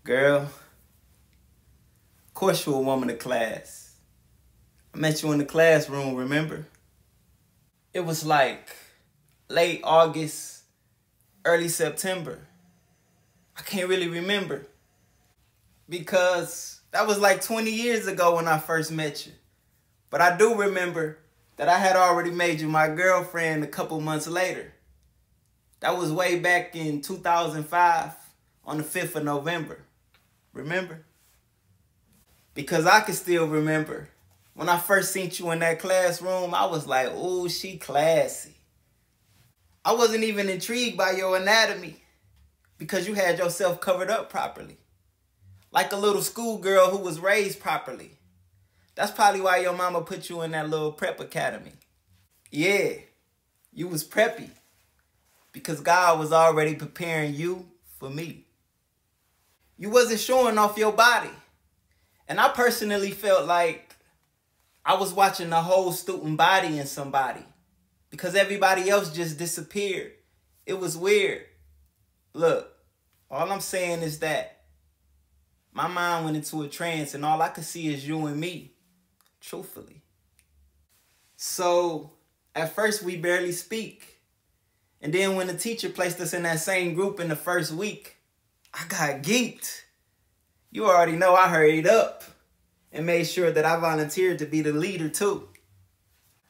Girl, of course you a woman of class. I met you in the classroom, remember? It was like late August, early September. I can't really remember because that was like 20 years ago when I first met you. But I do remember that I had already made you my girlfriend a couple months later. That was way back in 2005 on the 5th of November. Remember? Because I can still remember when I first seen you in that classroom, I was like, ooh, she classy. I wasn't even intrigued by your anatomy because you had yourself covered up properly. Like a little schoolgirl who was raised properly. That's probably why your mama put you in that little prep academy. Yeah, you was preppy because God was already preparing you for me. You wasn't showing off your body. And I personally felt like I was watching the whole student body in somebody because everybody else just disappeared. It was weird. Look, all I'm saying is that my mind went into a trance and all I could see is you and me, truthfully. So at first we barely speak. And then when the teacher placed us in that same group in the first week, I got geeked. You already know I hurried up and made sure that I volunteered to be the leader too.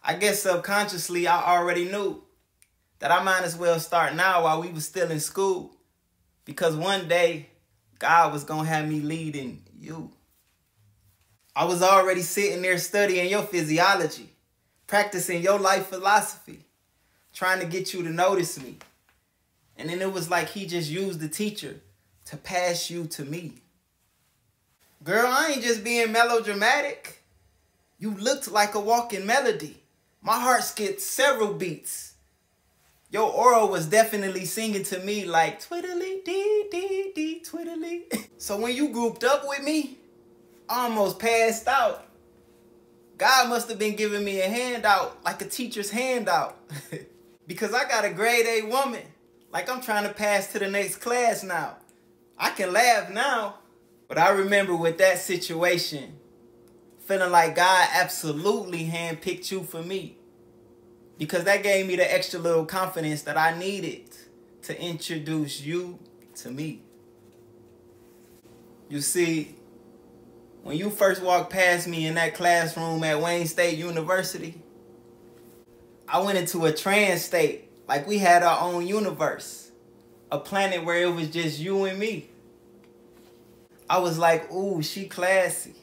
I guess subconsciously I already knew that I might as well start now while we were still in school because one day God was gonna have me leading you. I was already sitting there studying your physiology, practicing your life philosophy, trying to get you to notice me. And then it was like he just used the teacher to pass you to me. Girl, I ain't just being melodramatic. You looked like a walking melody. My heart skipped several beats. Your aura was definitely singing to me like twiddly dee dee dee twiddly. So when you grouped up with me, I almost passed out. God must have been giving me a handout, like a teacher's handout. Because I got a grade A woman. Like I'm trying to pass to the next class now. I can laugh now. But I remember with that situation, feeling like God absolutely handpicked you for me. Because that gave me the extra little confidence that I needed to introduce you to me. You see, when you first walked past me in that classroom at Wayne State University, I went into a trance state, like we had our own universe, a planet where it was just you and me. I was like, ooh, she classy.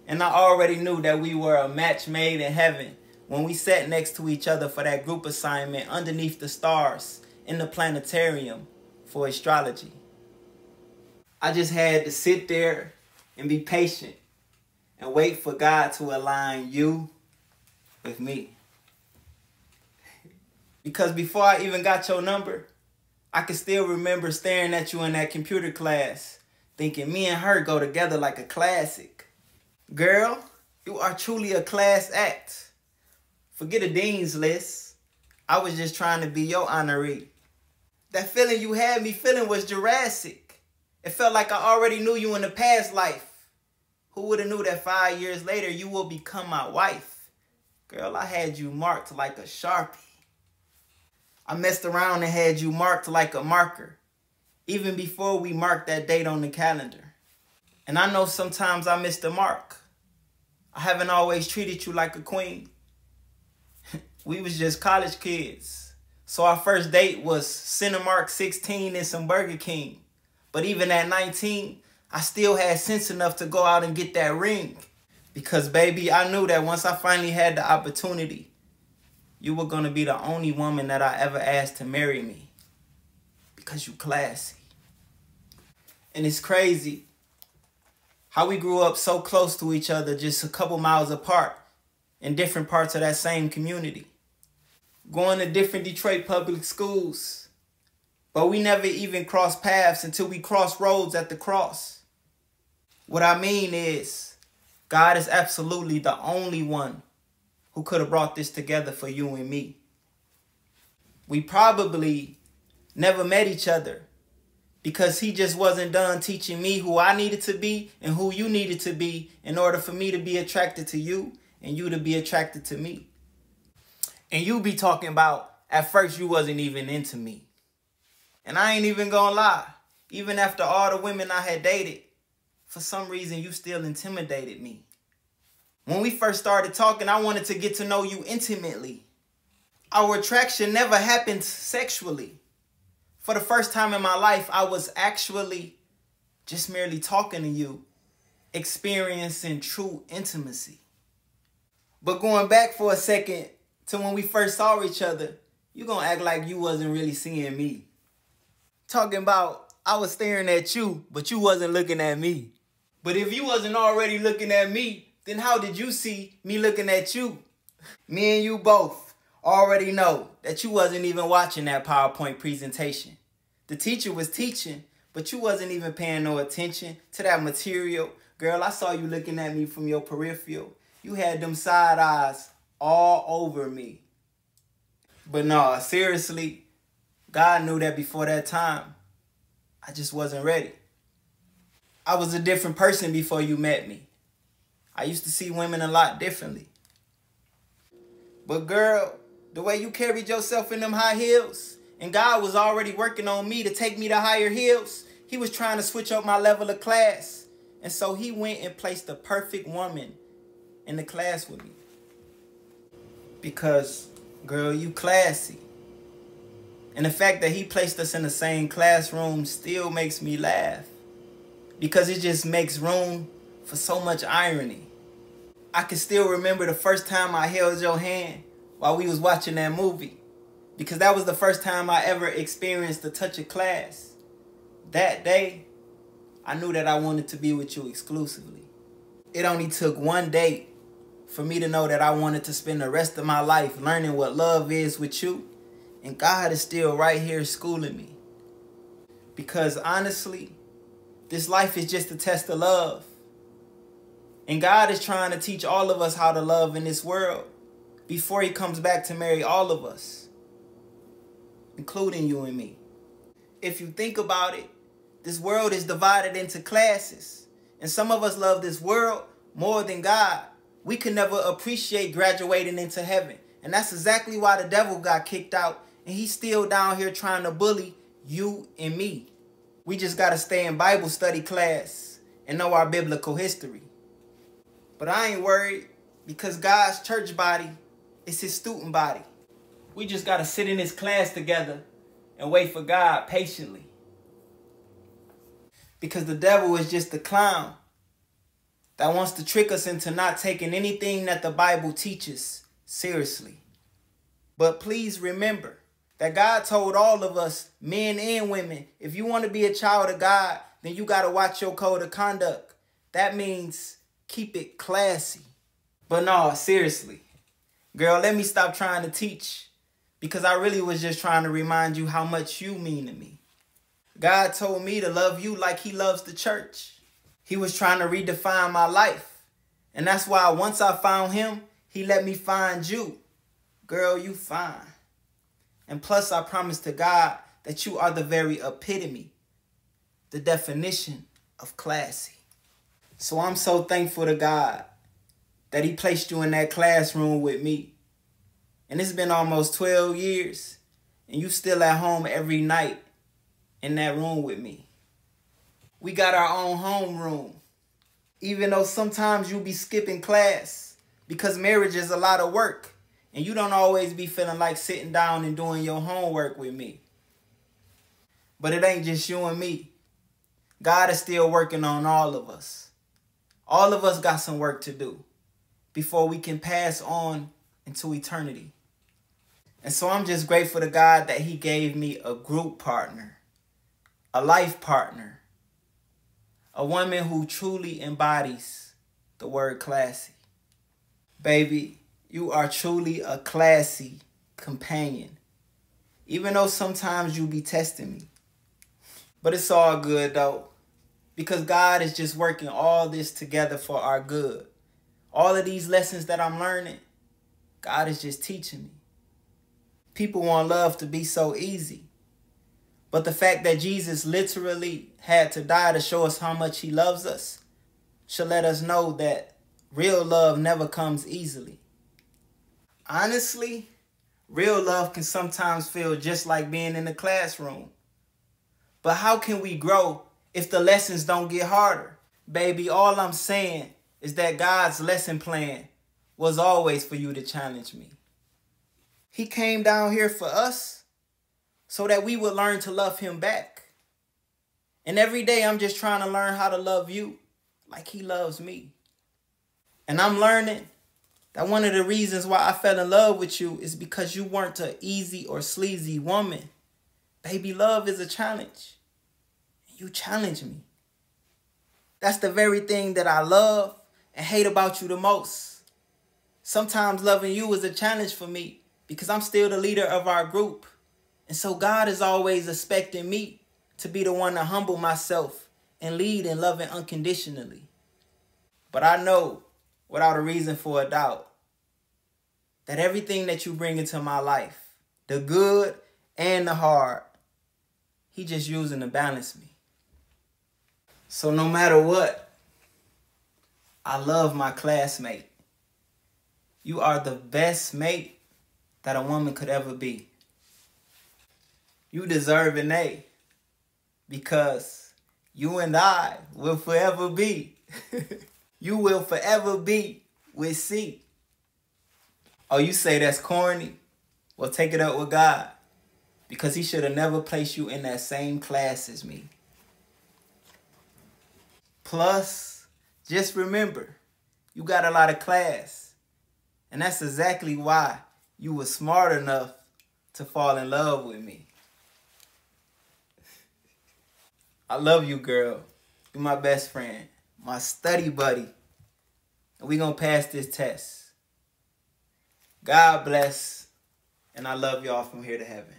And I already knew that we were a match made in heaven when we sat next to each other for that group assignment underneath the stars in the planetarium for astrology. I just had to sit there and be patient and wait for God to align you with me. Because before I even got your number, I can still remember staring at you in that computer class, thinking me and her go together like a classic. Girl, you are truly a class act. Forget a dean's list. I was just trying to be your honoree. That feeling you had me feeling was Jurassic. It felt like I already knew you in the past life. Who would have knew that 5 years later you will become my wife? Girl, I had you marked like a Sharpie. I messed around and had you marked like a marker, even before we marked that date on the calendar. And I know sometimes I missed the mark. I haven't always treated you like a queen. We was just college kids. So our first date was Cinemark 16 and some Burger King. But even at 19, I still had sense enough to go out and get that ring. Because baby, I knew that once I finally had the opportunity, you were going to be the only woman that I ever asked to marry me. Because you classy. And it's crazy how we grew up so close to each other, just a couple miles apart in different parts of that same community. Going to different Detroit public schools. But we never even crossed paths until we crossed roads at the cross. What I mean is, God is absolutely the only one who could have brought this together for you and me. We probably never met each other because he just wasn't done teaching me who I needed to be and who you needed to be in order for me to be attracted to you and you to be attracted to me. And you be talking about at first you wasn't even into me. And I ain't even gonna lie. Even after all the women I had dated, for some reason you still intimidated me. When we first started talking, I wanted to get to know you intimately. Our attraction never happened sexually. For the first time in my life, I was actually just merely talking to you, experiencing true intimacy. But going back for a second to when we first saw each other, you gonna act like you wasn't really seeing me. Talking about I was staring at you, but you wasn't looking at me. But if you wasn't already looking at me, then how did you see me looking at you? Me and you both already know that you wasn't even watching that PowerPoint presentation. The teacher was teaching, but you wasn't even paying no attention to that material. Girl, I saw you looking at me from your peripheral. You had them side eyes all over me. But no, seriously, God knew that before that time. I just wasn't ready. I was a different person before you met me. I used to see women a lot differently. But girl, the way you carried yourself in them high heels, and God was already working on me to take me to higher heels, he was trying to switch up my level of class. And so he went and placed the perfect woman in the class with me. Because, girl, you classy. And the fact that he placed us in the same classroom still makes me laugh. Because it just makes room for so much irony. I can still remember the first time I held your hand while we was watching that movie. Because that was the first time I ever experienced the touch of class. That day, I knew that I wanted to be with you exclusively. It only took one date for me to know that I wanted to spend the rest of my life learning what love is with you. And God is still right here schooling me. Because honestly, this life is just a test of love. And God is trying to teach all of us how to love in this world before he comes back to marry all of us, including you and me. If you think about it, this world is divided into classes. And some of us love this world more than God. We can never appreciate graduating into heaven. And that's exactly why the devil got kicked out. And he's still down here trying to bully you and me. We just got to stay in Bible study class and know our biblical history. But I ain't worried because God's church body is his student body. We just got to sit in his class together and wait for God patiently. Because the devil is just a clown that wants to trick us into not taking anything that the Bible teaches seriously. But please remember that God told all of us, men and women, if you want to be a child of God, then you got to watch your code of conduct. That means keep it classy. But no, seriously, girl, let me stop trying to teach because I really was just trying to remind you how much you mean to me. God told me to love you like he loves the church. He was trying to redefine my life. And that's why once I found him, he let me find you. Girl, you fine. And plus, I promise to God that you are the very epitome, the definition of classy. So I'm so thankful to God that he placed you in that classroom with me. And it's been almost 12 years, and you still at home every night in that room with me. We got our own home room, even though sometimes you be skipping class because marriage is a lot of work. And you don't always be feeling like sitting down and doing your homework with me. But it ain't just you and me. God is still working on all of us. All of us got some work to do before we can pass on into eternity. And so I'm just grateful to God that he gave me a group partner, a life partner, a woman who truly embodies the word classy. Baby, you are truly a classy companion, even though sometimes you be testing me. But it's all good though, because God is just working all this together for our good. All of these lessons that I'm learning, God is just teaching me. People want love to be so easy, But the fact that Jesus literally had to die to show us how much he loves us should let us know that real love never comes easily. Honestly, real love can sometimes feel just like being in the classroom. But how can we grow if the lessons don't get harder? Baby, all I'm saying is that God's lesson plan was always for you to challenge me. He came down here for us so that we would learn to love him back. And every day I'm just trying to learn how to love you like he loves me. And I'm learning that one of the reasons why I fell in love with you is because you weren't an easy or sleazy woman. Baby, love is a challenge. You challenge me. That's the very thing that I love and hate about you the most. Sometimes loving you is a challenge for me because I'm still the leader of our group. And so God is always expecting me to be the one to humble myself and lead in loving unconditionally. But I know, without a reason for a doubt, that everything that you bring into my life, the good and the hard, he just using to balance me. So no matter what, I love my classmate. You are the best mate that a woman could ever be. You deserve an A because you and I will forever be. You will forever be with C. Oh, you say that's corny? Well, take it up with God because he should have never placed you in that same class as me. Plus, just remember, you got a lot of class. And that's exactly why you were smart enough to fall in love with me. I love you, girl. You're my best friend, my study buddy. And we're going to pass this test. God bless, and I love y'all from here to heaven.